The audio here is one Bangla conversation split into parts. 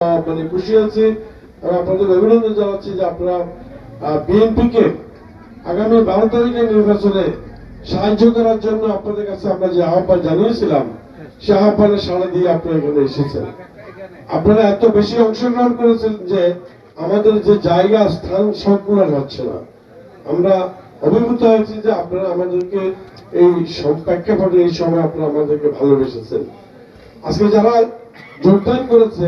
মানে খুশি আছি এবং আপনাদের অভিনন্দন জানাচ্ছি যে আপনারা বিএনপিকে আগামী 12 তারিখের নির্বাচনে সাহায্য করার জন্য আপনাদের কাছে আমরা যে আহ্বান জানিয়েছিলাম সে আহ্বানে সাড়া দিয়ে আপনারা এখানে এসেছেন। আপনারা এত বেশি অংশগ্রহণ করেছেন যে আমাদের যে জায়গা স্থান সংকুলন হচ্ছে না। আমরা অভিভূত হয়েছি যে আপনারা আমাদেরকে এই প্রেক্ষাপটে এই সময় আপনারা আমাদেরকে ভালোবেসেছেন। আজকে যারা যোগদান করেছে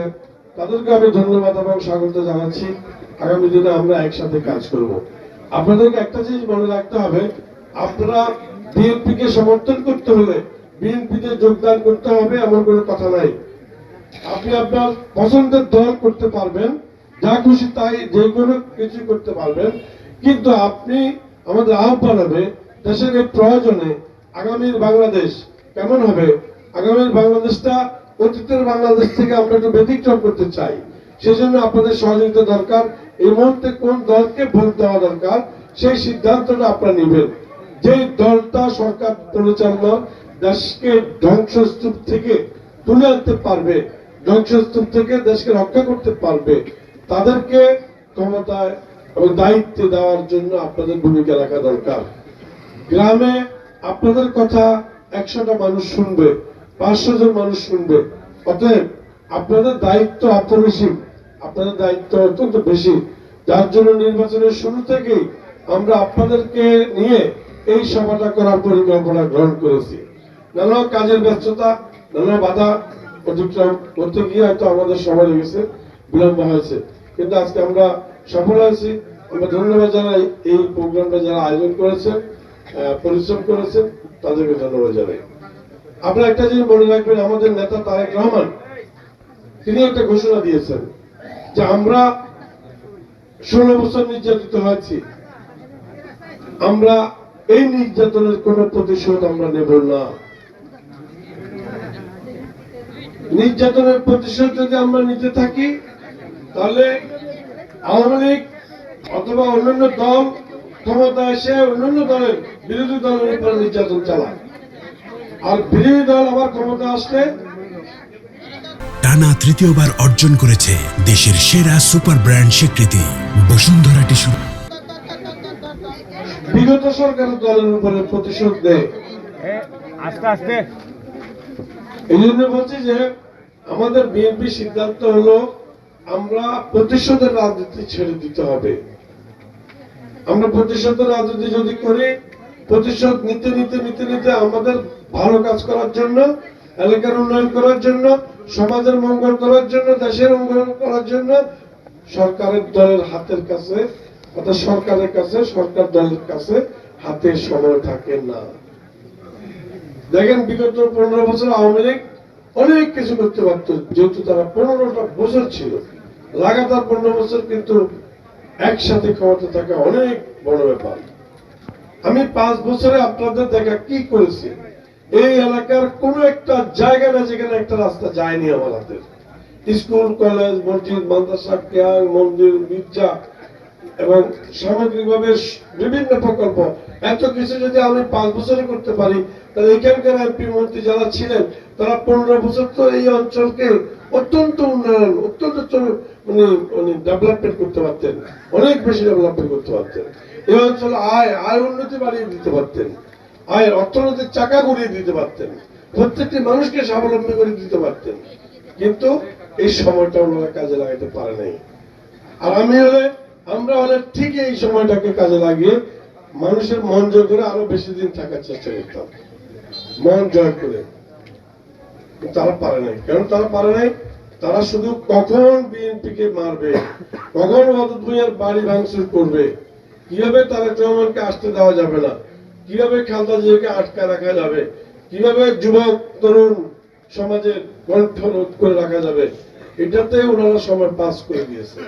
তাদেরকে আমি ধন্যবাদ এবং স্বাগত জানাচ্ছি। আগামী দিনে আমরা একসাথে কাজ করব। আপনাদেরকে একটা জিনিস মনে রাখতে হবে, আপনারা বিএনপিকে সমর্থন করতে হলে বিএনপিতে যোগদান করতে হবে এমন কোনো কথা নাই। আপনি আপনার পছন্দের দল করতে পারবেন, যা খুশি তাই যে কোনো কিছু করতে পারবেন, কিন্তু আপনি আমাদের আহ্বান হবে দেশের এই প্রয়োজনে আগামীর বাংলাদেশ কেমন হবে, আগামীর বাংলাদেশটা অতীতের বাংলাদেশ থেকে আমরা একটু ব্যতিক্রম করতে চাই। সেজন্য আপনাদের সহযোগিতা দরকার। এই মুহূর্তে কোন দলকে ভোট দেওয়া দরকার সেই সিদ্ধান্তটা আপনারা নেবেন। যে দলটা সরকার পরিচালনা দেশকে ধ্বংসস্তূপ থেকে তুলে আনতে পারবে, ধ্বংসস্তূপ থেকে দেশকে রক্ষা করতে পারবে, তাদেরকে ক্ষমতায় এবং দায়িত্বে দেওয়ার জন্য আপনাদের ভূমিকা রাখা দরকার। গ্রামে আপনাদের কথা 100টা মানুষ শুনবে, 500 জন মানুষ শুনবে। অতএব আপনাদের দায়িত্ব অপরিসীম, আপনাদের দায়িত্ব অত্যন্ত বেশি, যার জন্য নির্বাচনের শুরু থেকেই আমরা আপনাদেরকে নিয়ে এই সভাটা করার পরিকল্পনা গ্রহণ করেছি। নানা কাজের ব্যস্ততা, নানা বাধা অতিক্রম করতে গিয়ে হয়তো আমাদের সময় লেগেছে, বিলম্ব হয়েছে, কিন্তু আজকে আমরা সফল হয়েছি। আমরা ধন্যবাদ জানাই এই প্রোগ্রামটা যারা আয়োজন করেছেন, পরিশ্রম করেছেন, তাদেরকে ধন্যবাদ জানাই। আপনারা একটা জিনিস মনে রাখবেন, আমাদের নেতা তারেক রহমান তিনি একটা ঘোষণা দিয়েছেন যে আমরা 16 বছর নির্যাতিত হয়েছি, আমরা এই নির্যাতনের কোন প্রতিশোধ আমরা নেব না। নির্যাতনের প্রতিশোধ যদি আমরা নিতে থাকি তাহলে আওয়ামী লীগ অথবা অন্যান্য দল ক্ষমতা এসে অন্যান্য দলের বিরোধী দলের উপর নির্যাতন চালায়, আর বিরোধী দল আবার ক্ষমতা আসলে টানা তৃতীয়বার অর্জন করেছে দেশের সেরা সুপার ব্র্যান্ড স্বীকৃতি বসুন্ধরা টিস্যু। বিগত সরকারের দলের উপরে প্রতিশোধ দেয়। আস্তে আস্তে এই জন্য বলছি যে আমাদের বিএনপি সিদ্ধান্ত হলো আমরা প্রতিশোধের রাজনীতি ছেড়ে দিতে হবে। আমরা প্রতিশোধের রাজনীতি যদি করি, প্রতিশোধ নিতে নিতে নিতে নিতে আমাদের ভালো কাজ করার জন্য, এলাকার উন্নয়ন করার জন্য, সমাজের মঙ্গল করার জন্য, দেশের মঙ্গল করার জন্য সরকারের দলের হাতের কাছে অর্থাৎ সরকারের কাছে, সরকার দলের কাছে হাতে সময় থাকে না। দেখেন বিগত 15 বছর আওয়ামী লীগ অনেক কিছু করতে পারত, যেহেতু তারা 15টা বছর ছিল, লাগাতার 15 বছর, কিন্তু একসাথে ক্ষমতা থাকা অনেক বড় ব্যাপার। আমি 5 বছরে আপনাদের দেখা কি করেছি, এই এলাকার কোন একটা জায়গা না যেখানে একটা রাস্তা যায়নি আমার হাতে। স্কুল, কলেজ, মসজিদ, মাদ্রাসা, ক্যাম্প, মন্দির, গির্জা এবং সামগ্রিকভাবে বিভিন্ন প্রকল্প, এত কিছু যদি আমি 5 বছরে করতে পারি, তাহলে এখানকার এমপি মন্ত্রী যারা ছিলেন তারা 15 বছর তো এই অঞ্চলকে অত্যন্ত উন্নয়ন, অত্যন্ত ডেভেলপমেন্ট করতে পারতেন, অনেক বেশি ডেভেলপমেন্ট করতে পারতেন। এই অঞ্চল আয় উন্নতি বাড়িয়ে দিতে পারতেন, আয়ের অর্থনৈতিক চাকা ঘুরিয়ে দিতে পারতেন, প্রত্যেকটি মানুষকে স্বাবলম্বী করে দিতে পারতেন, কিন্তু এই সময়টা ওনারা কাজে লাগাতে পারে নাই। আর আমরা হলে ঠিক এই সময়টাকে কাজে লাগিয়ে মানুষের মন জয় করে আরো বেশি দিন থাকার চেষ্টা করতাম, মন জয় করে। তারা পারে নাই। কেন তারা পারে নাই? তারা শুধু কখন বিএনপিকে মারবে, কখন ওয়াদুদ ভূঁইয়ার বাড়ি ভাঙচুর করবে, কিভাবে তারেক রহমানকে আসতে দেওয়া যাবে না, কিভাবে খালেদা জিয়াকে আটকা রাখা যাবে, কিভাবে যুবক তরুণ সমাজের কণ্ঠ রোধ করে রাখা যাবে, এটাতে ওনারা সময় পাস করে দিয়েছে।